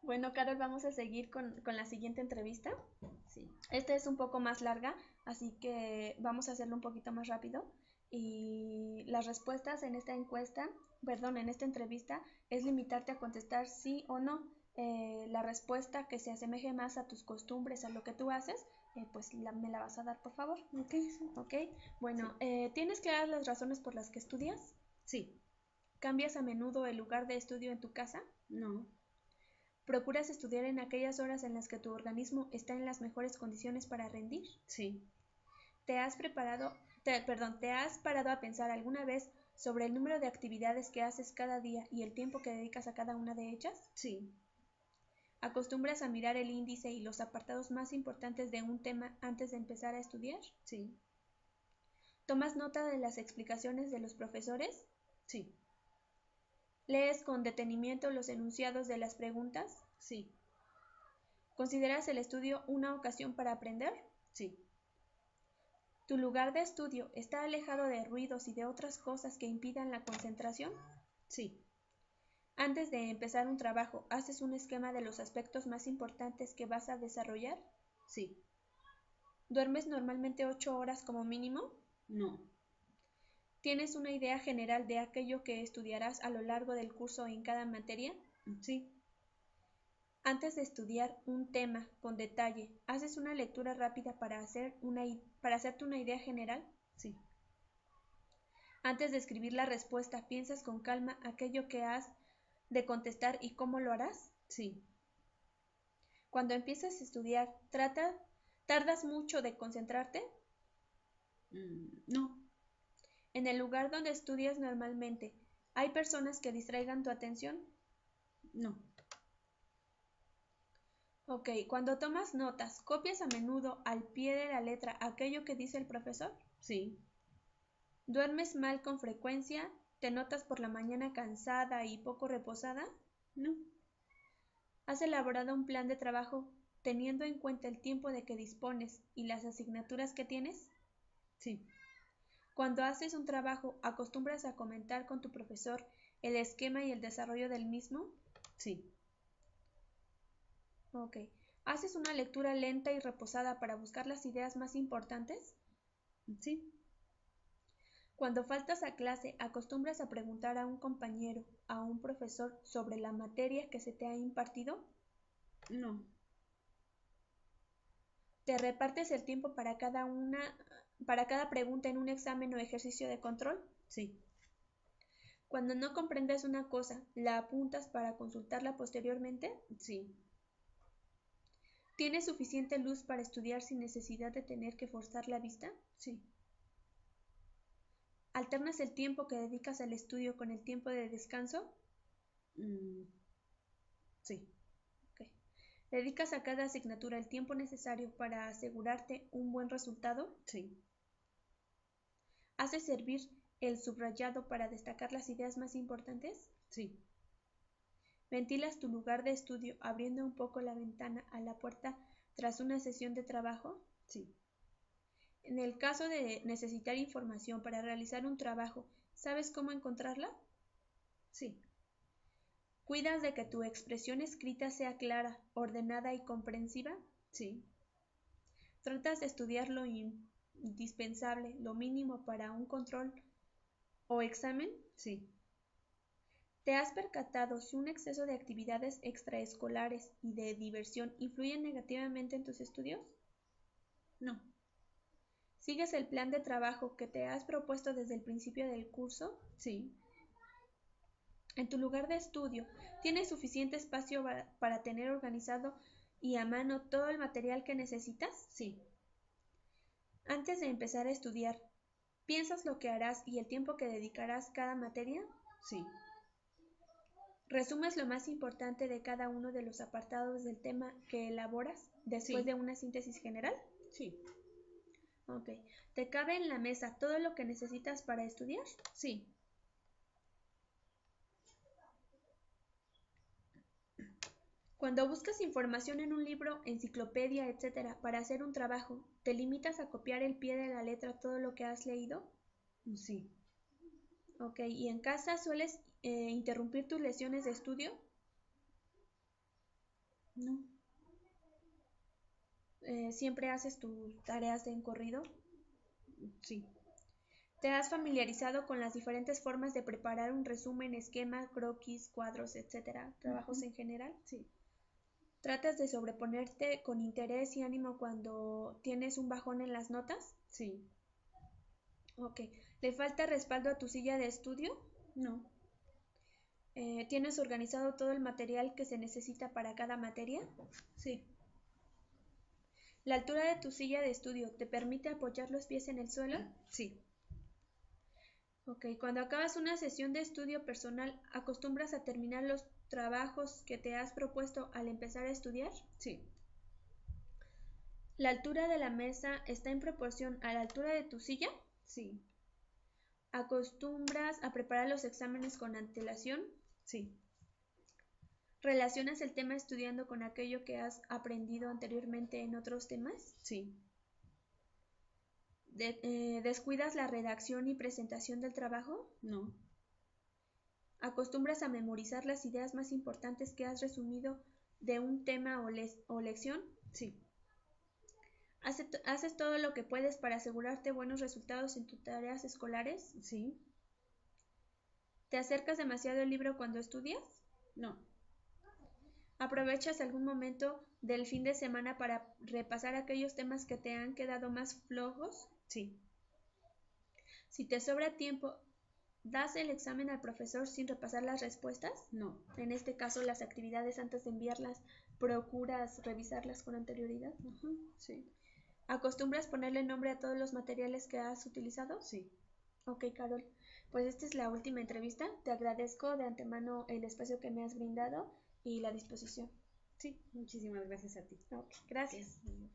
Bueno, Carol, vamos a seguir con la siguiente entrevista. Sí. Esta es un poco más larga, así que vamos a hacerlo un poquito más rápido. Y las respuestas en esta encuesta, perdón, en esta entrevista, es limitarte a contestar sí o no. La respuesta que se asemeje más a tus costumbres, a lo que tú haces, pues me la vas a dar, por favor. Ok, sí. Ok, bueno, Sí. ¿tienes claras las razones por las que estudias? Sí. ¿Cambias a menudo el lugar de estudio en tu casa? No. ¿Procuras estudiar en aquellas horas en las que tu organismo está en las mejores condiciones para rendir? Sí. ¿Te has parado a pensar alguna vez sobre el número de actividades que haces cada día y el tiempo que dedicas a cada una de ellas? Sí. ¿Acostumbras a mirar el índice y los apartados más importantes de un tema antes de empezar a estudiar? Sí. ¿Tomas nota de las explicaciones de los profesores? Sí. ¿Lees con detenimiento los enunciados de las preguntas? Sí. ¿Consideras el estudio una ocasión para aprender? Sí. ¿Tu lugar de estudio está alejado de ruidos y de otras cosas que impidan la concentración? Sí. Antes de empezar un trabajo, ¿haces un esquema de los aspectos más importantes que vas a desarrollar? Sí. ¿Duermes normalmente 8 horas como mínimo? No. ¿Tienes una idea general de aquello que estudiarás a lo largo del curso en cada materia? Sí. Antes de estudiar un tema con detalle, ¿haces una lectura rápida para hacerte una idea general? Sí. Antes de escribir la respuesta, ¿piensas con calma aquello que has de contestar y cómo lo harás? Sí. Cuando empiezas a estudiar, ¿tardas mucho de concentrarte? No. En el lugar donde estudias normalmente, ¿hay personas que distraigan tu atención? No. Ok, cuando tomas notas, ¿copias a menudo al pie de la letra aquello que dice el profesor? Sí. ¿Duermes mal con frecuencia? ¿Te notas por la mañana cansada y poco reposada? No. ¿Has elaborado un plan de trabajo teniendo en cuenta el tiempo de que dispones y las asignaturas que tienes? Sí. Cuando haces un trabajo, ¿acostumbras a comentar con tu profesor el esquema y el desarrollo del mismo? Sí. Ok. ¿Haces una lectura lenta y reposada para buscar las ideas más importantes? Sí. Cuando faltas a clase, ¿acostumbras a preguntar a un compañero, a un profesor, sobre la materia que se te ha impartido? No. ¿Te repartes el tiempo para cada pregunta en un examen o ejercicio de control? Sí. Cuando no comprendes una cosa, ¿la apuntas para consultarla posteriormente? Sí. ¿Tienes suficiente luz para estudiar sin necesidad de tener que forzar la vista? Sí. ¿Alternas el tiempo que dedicas al estudio con el tiempo de descanso? Mm, sí. Ok. ¿Dedicas a cada asignatura el tiempo necesario para asegurarte un buen resultado? Sí. ¿Haces servir el subrayado para destacar las ideas más importantes? Sí. ¿Ventilas tu lugar de estudio abriendo un poco la ventana a la puerta tras una sesión de trabajo? Sí. En el caso de necesitar información para realizar un trabajo, ¿sabes cómo encontrarla? Sí. ¿Cuidas de que tu expresión escrita sea clara, ordenada y comprensiva? Sí. ¿Tratas de estudiar lo indispensable, lo mínimo para un control o examen? Sí. ¿Te has percatado si un exceso de actividades extraescolares y de diversión influyen negativamente en tus estudios? No. ¿Sigues el plan de trabajo que te has propuesto desde el principio del curso? Sí. En tu lugar de estudio, ¿tienes suficiente espacio para tener organizado y a mano todo el material que necesitas? Sí. Antes de empezar a estudiar, ¿piensas lo que harás y el tiempo que dedicarás cada materia? Sí. ¿Resumes lo más importante de cada uno de los apartados del tema que elaboras después Sí. de una síntesis general? Sí. Ok. ¿Te cabe en la mesa todo lo que necesitas para estudiar? Sí. Cuando buscas información en un libro, enciclopedia, etcétera, para hacer un trabajo, ¿te limitas a copiar el pie de la letra todo lo que has leído? Sí. Ok. ¿Y en casa sueles interrumpir tus lesiones de estudio? No. ¿Siempre haces tus tareas en corrido? Sí. ¿Te has familiarizado con las diferentes formas de preparar un resumen, esquema, croquis, cuadros, etcétera, trabajos en general? Sí. ¿Tratas de sobreponerte con interés y ánimo cuando tienes un bajón en las notas? Sí. Ok. ¿Le falta respaldo a tu silla de estudio? No. ¿Tienes organizado todo el material que se necesita para cada materia? Sí. ¿La altura de tu silla de estudio te permite apoyar los pies en el suelo? Sí. Ok. Cuando acabas una sesión de estudio personal, ¿acostumbras a terminar los trabajos que te has propuesto al empezar a estudiar? Sí. ¿La altura de la mesa está en proporción a la altura de tu silla? Sí. ¿Acostumbras a preparar los exámenes con antelación? Sí. ¿Relacionas el tema estudiando con aquello que has aprendido anteriormente en otros temas? Sí. ¿Descuidas la redacción y presentación del trabajo? No. ¿Acostumbras a memorizar las ideas más importantes que has resumido de un tema o lección? Sí. ¿Haces todo lo que puedes para asegurarte buenos resultados en tus tareas escolares? Sí. ¿Te acercas demasiado al libro cuando estudias? No. ¿Aprovechas algún momento del fin de semana para repasar aquellos temas que te han quedado más flojos? Sí. Si te sobra tiempo, ¿das el examen al profesor sin repasar las respuestas? No. En este caso, las actividades antes de enviarlas, ¿procuras revisarlas con anterioridad? Ajá. Sí. ¿Acostumbras ponerle nombre a todos los materiales que has utilizado? Sí. Ok, Carol. Pues esta es la última entrevista. Te agradezco de antemano el espacio que me has brindado y la disposición. Sí. Muchísimas gracias a ti. Ok, gracias. Ok.